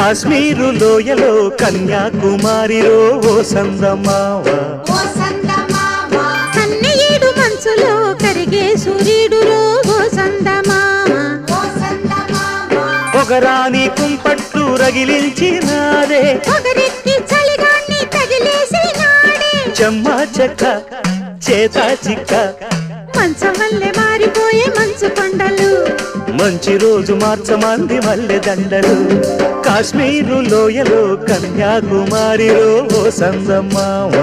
కాశ్మీరు లోయలో కన్యాకుమారిలో ఓ సందమావ కన్నయ్యేడు మంచులో కరిగే సూర్యుడులో ఓ సందమావ పొగరాని కుంపట్టు రగిలించినాడే పొగరెక్కి చలిగాన్ని తగిలేసినాడే చెమ్మా చెక్క చేతా చిక్క మంచం వల్లే మారిపోయే మంచు కొండలు మంచి రోజు మార్చమంది మల్లె దండలు కాశ్మీరు లోయలో కన్యాకుమారిలో ఓ సందమావ